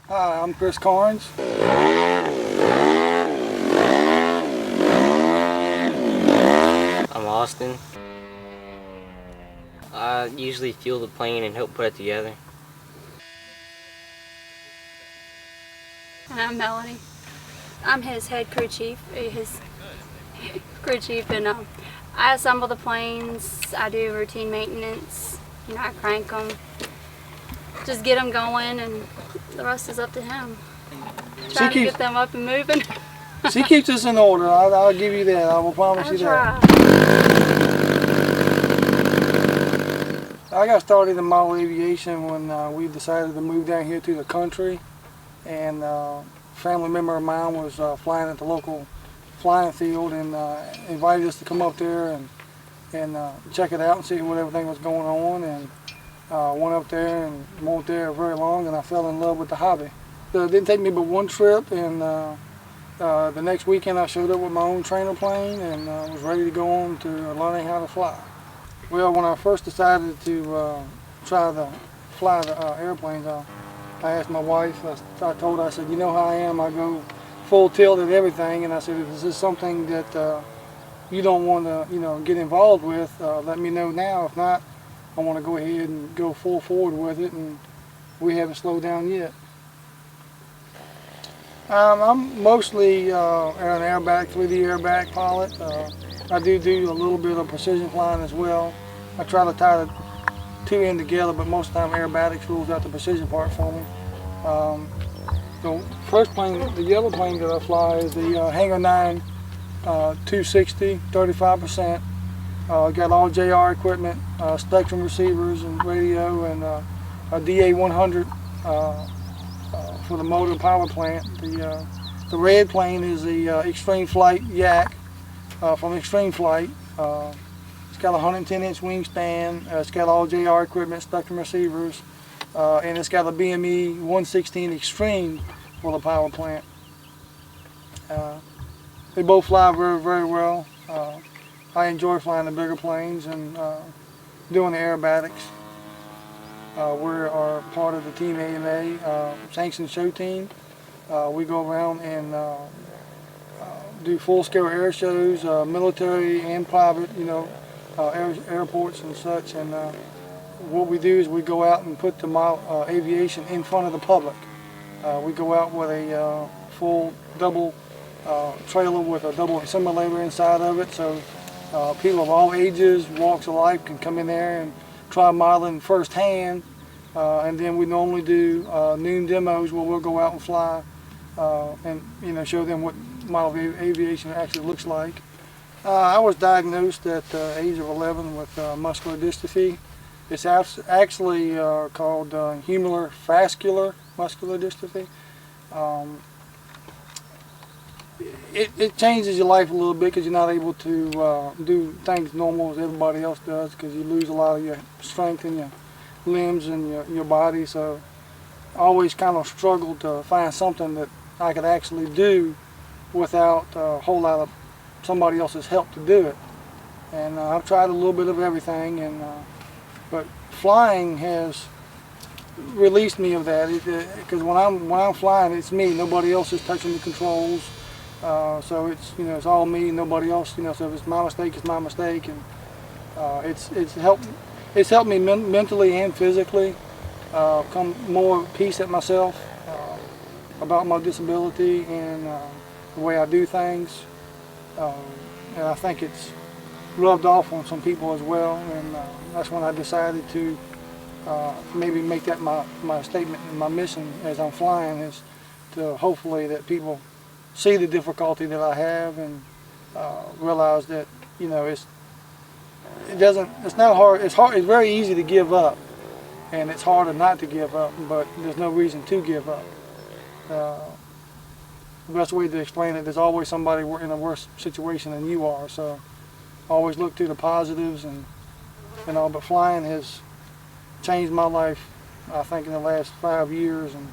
Hi, I'm Chris Carnes. I'm Austin. I usually fuel the plane and help put it together. And I'm Melanie. I'm his head crew chief, and I assemble the planes. I do routine maintenance. I crank them, just get them going, and the rest is up to him. Trying to get them up and moving. She keeps us in order. I'll give you that. I will promise you that. I got started in model aviation when we decided to move down here to the country, and a family member of mine was flying at the local flying field and invited us to come up there and check it out and see what everything was going on. And went up there and went there very long, and I fell in love with the hobby. So it didn't take me but one trip, and the next weekend I showed up with my own trainer plane and was ready to go on to learning how to fly. Well, when I first decided to try to fly the airplanes, I asked my wife, I told her, I said, you know how I am, I go full tilt at everything, and I said, if this is something that you don't want to get involved with, let me know now. If not, I want to go ahead and go full forward with it, and we haven't slowed down yet. I'm mostly an airback, 3D airback pilot. I do a little bit of precision flying as well. I try to tie the two in together, but most of the time aerobatics rules out the precision part for me. The first plane, the yellow plane that I fly is the Hangar 9 260, 35%. Got all JR equipment, spectrum receivers and radio, and a DA 100 for the motor power plant. The red plane is the Extreme Flight Yak from Extreme Flight. It's got a 110-inch wingspan. It's got all JR equipment, spectrum receivers, and it's got a BME 116 Extreme for the power plant. They both fly very, very well. I enjoy flying the bigger planes and doing the aerobatics. We are part of the Team AMA sanctioned show team. We go around and do full-scale air shows, military and private, airports and such. And what we do is we go out and put the model aviation in front of the public. We go out with a full double trailer with a double simulator inside of it, so people of all ages, walks of life can come in there and try modeling firsthand. And then we normally do noon demos where we'll go out and fly and show them what model aviation actually looks like. I was diagnosed at the age of 11 with muscular dystrophy. It's actually called humeral vascular muscular dystrophy. It changes your life a little bit because you're not able to do things normal as everybody else does, because you lose a lot of your strength in your limbs and your body. So I always kind of struggled to find something that I could actually do without a whole lot of somebody else's help to do it. And I've tried a little bit of everything, and but flying has released me of that, because when I'm flying, it's me. Nobody else is touching the controls. So it's all me, nobody else. So if it's my mistake, it's my mistake, and it's helped me mentally and physically come more peace at myself about my disability and the way I do things. And I think it's rubbed off on some people as well, and that's when I decided to maybe make that my statement and my mission as I'm flying, is to hopefully that people see the difficulty that I have and realize that it's not hard. It's very easy to give up, and it's harder not to give up. But there's no reason to give up. The best way to explain it, there's always somebody in a worse situation than you are. So always look to the positives, and But flying has changed my life, I think, in the last 5 years, and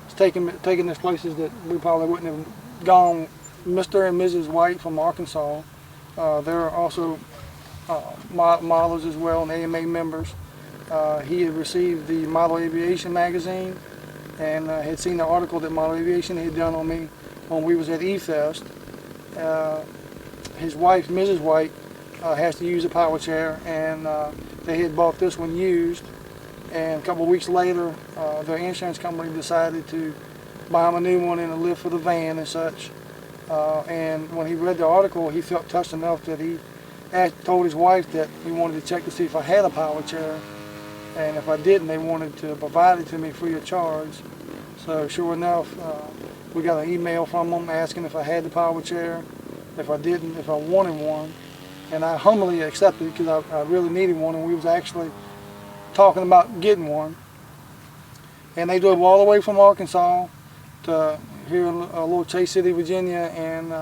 it's taken us places that we probably wouldn't have gone. Mr. and Mrs. White from Arkansas, they're also modelers as well, and AMA members. He had received the Model Aviation magazine, and had seen the article that Model Aviation had done on me when we was at E-Fest. His wife, Mrs. White, has to use a power chair, and they had bought this one used. And a couple of weeks later, their insurance company decided to buy him a new one and a lift for the van and such. And when he read the article, he felt touched enough that he told his wife that he wanted to check to see if I had a power chair. And if I didn't, they wanted to provide it to me free of charge. So sure enough, we got an email from them asking if I had the power chair. If I didn't, if I wanted one. And I humbly accepted because I really needed one, and we was actually talking about getting one. And they drove all the way from Arkansas to here in a little Chase City, Virginia, and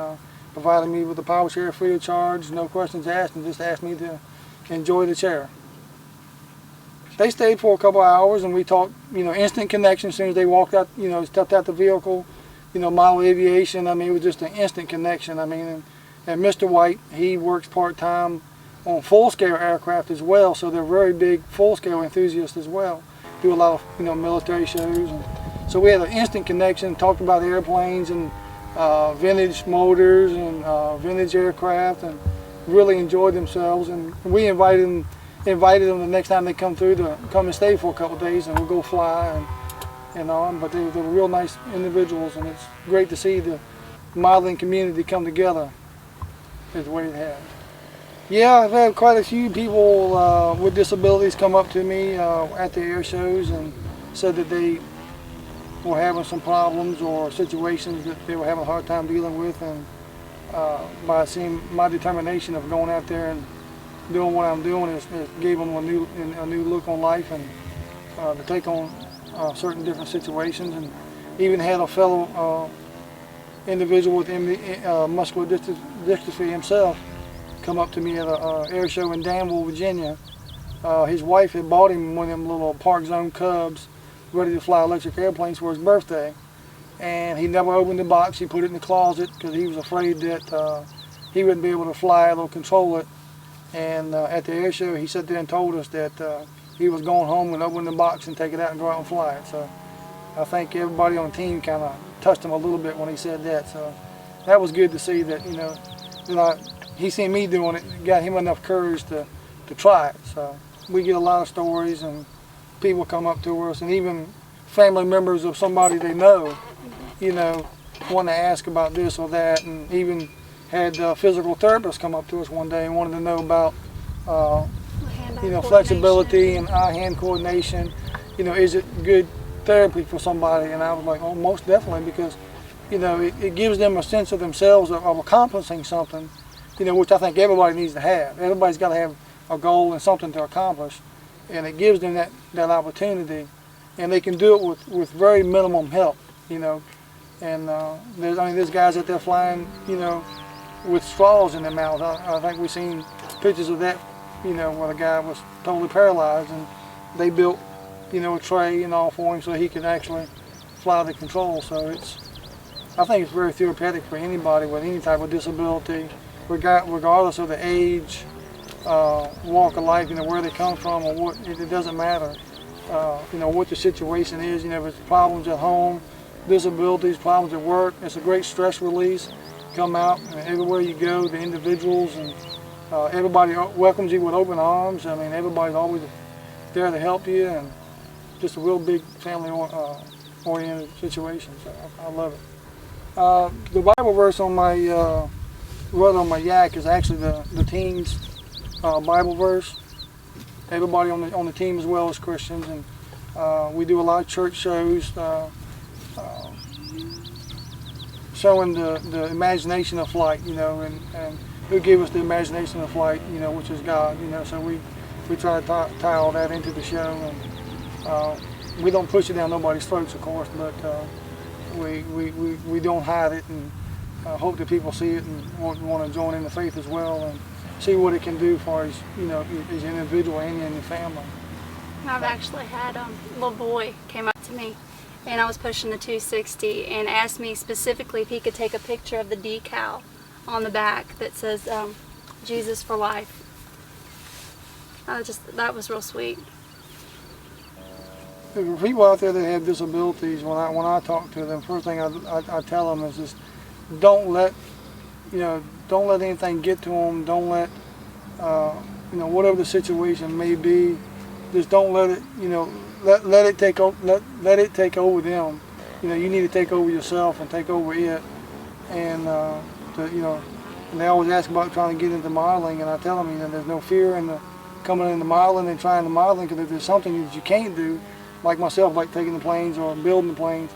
provided me with the power chair free of charge, no questions asked, and just asked me to enjoy the chair. They stayed for a couple of hours, and we talked, instant connection as soon as they walked out, stepped out the vehicle, Model Aviation. I mean, it was just an instant connection. I mean, and Mr. White, he works part-time on full-scale aircraft as well, so they're very big full-scale enthusiasts as well. Do a lot of, military shows. And so we had an instant connection, talked about airplanes and vintage motors and vintage aircraft, and really enjoyed themselves. And we invited them the next time they come through to come and stay for a couple of days, and we'll go fly and on. But they were real nice individuals, and it's great to see the modeling community come together is the way it has. Yeah, I've had quite a few people with disabilities come up to me at the air shows and said that they were having some problems or situations that they were having a hard time dealing with, and by seeing my determination of going out there and doing what I'm doing, it gave them a new look on life, and to take on certain different situations. And even had a fellow individual with muscular dystrophy himself come up to me at an air show in Danville, Virginia. His wife had bought him one of them little Park Zone Cubs, ready to fly electric airplanes for his birthday. And he never opened the box. He put it in the closet because he was afraid that he wouldn't be able to fly it or control it. And at the air show, he sat there and told us that he was going home and open the box and take it out and go out and fly it. So I think everybody on the team kind of touched him a little bit when he said that. So that was good to see that, he seen me doing it, got him enough courage to try it. So we get a lot of stories, and people come up to us, and even family members of somebody they know, want to ask about this or that, and even had physical therapists come up to us one day and wanted to know about, flexibility and eye-hand coordination. Is it good therapy for somebody? And I was like, oh, most definitely, because, it gives them a sense of themselves of accomplishing something, which I think everybody needs to have. Everybody's got to have a goal and something to accomplish, and it gives them that opportunity, and they can do it with very minimum help, And there's guys out there flying, with straws in their mouth. I think we've seen pictures of that, where the guy was totally paralyzed, and they built, a tray and all for him so he could actually fly the control. So I think it's very therapeutic for anybody with any type of disability, regardless of the age, walk of life, where they come from, or what. It doesn't matter, what the situation is. If it's problems at home, disabilities, problems at work, it's a great stress release. Come out, and everywhere you go, the individuals and everybody welcomes you with open arms. I mean, everybody's always there to help you, and just a real big family-oriented situation. So I love it. The Bible verse on my on my yak is actually the team's Bible verse. Everybody on the team as well as Christians, and we do a lot of church shows. Showing the imagination of flight, and who gave us the imagination of flight, which is God, so we try to tie all that into the show, and we don't push it down nobody's throats, of course, but we don't hide it, and hope that people see it and want to join in the faith as well, and see what it can do for as as an individual and in your family. I've actually had a little boy came up to me, and I was pushing the 260, and asked me specifically if he could take a picture of the decal on the back that says Jesus for life. That was real sweet. the people out there that have disabilities, when I talk to them, first thing I tell them is just don't let anything get to them. Don't let whatever the situation may be, just don't let it let it take over them. You need to take over yourself and take over it. And and they always ask about trying to get into modeling, and I tell them there's no fear in coming into modeling and trying to modeling, because if there's something that you can't do, like myself, like taking the planes or building the planes,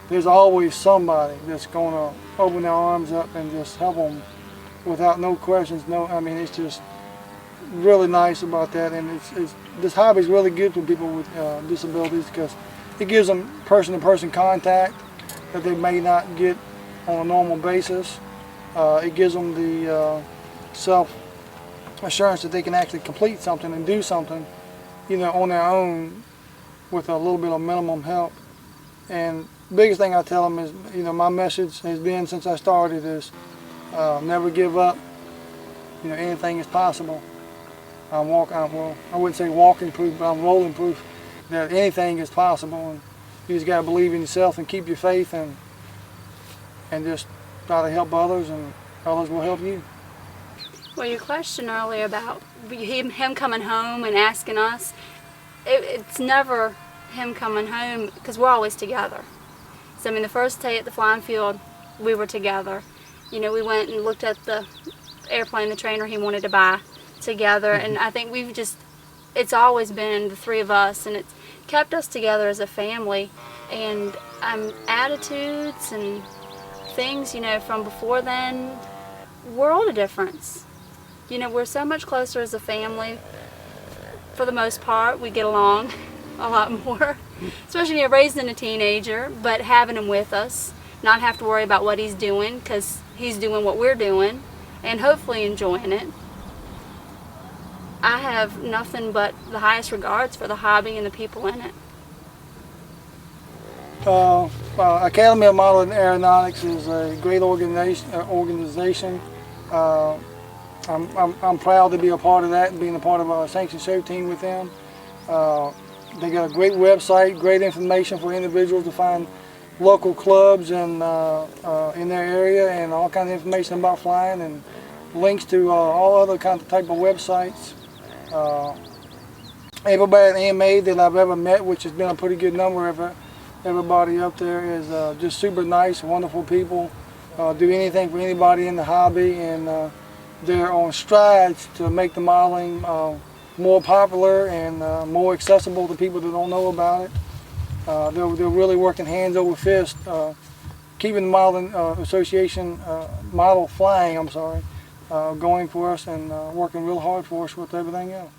there's always somebody that's going to open their arms up and just help them without no questions. It's just really nice about that, and this hobby is really good for people with disabilities, because it gives them person-to-person contact that they may not get on a normal basis. It gives them the self-assurance that they can actually complete something and do something, on their own with a little bit of minimum help. And the biggest thing I tell them is, my message has been since I started is never give up. Anything is possible. I wouldn't say walking proof, but I'm rolling proof that anything is possible. And you just got to believe in yourself and keep your faith, and just try to help others, and others will help you. Well, your question earlier about him coming home and asking us, it's never him coming home, because we're always together. So the first day at the flying field, we were together. We went and looked at the airplane, the trainer he wanted to buy together, and I think it's always been the three of us, and it's kept us together as a family. And attitudes and things, from before then, world of difference. We're so much closer as a family. For the most part, we get along a lot more, especially raising a teenager, but having him with us, not have to worry about what he's doing, because he's doing what we're doing, and hopefully enjoying it. I have nothing but the highest regards for the hobby and the people in it. Academy of Model Aeronautics is a great organization. I'm proud to be a part of that and being a part of a sanctioned show team with them. They got a great website, great information for individuals to find local clubs and in their area, and all kinds of information about flying, and links to all other kinds of type of websites. Everybody at AMA that I've ever met, which has been a pretty good number of everybody up there, is just super nice, wonderful people. Do anything for anybody in the hobby, and they're on strides to make the modeling more popular and more accessible to people that don't know about it. They're really working hands over fist, keeping the modeling association, model flying, going for us, and working real hard for us with everything else.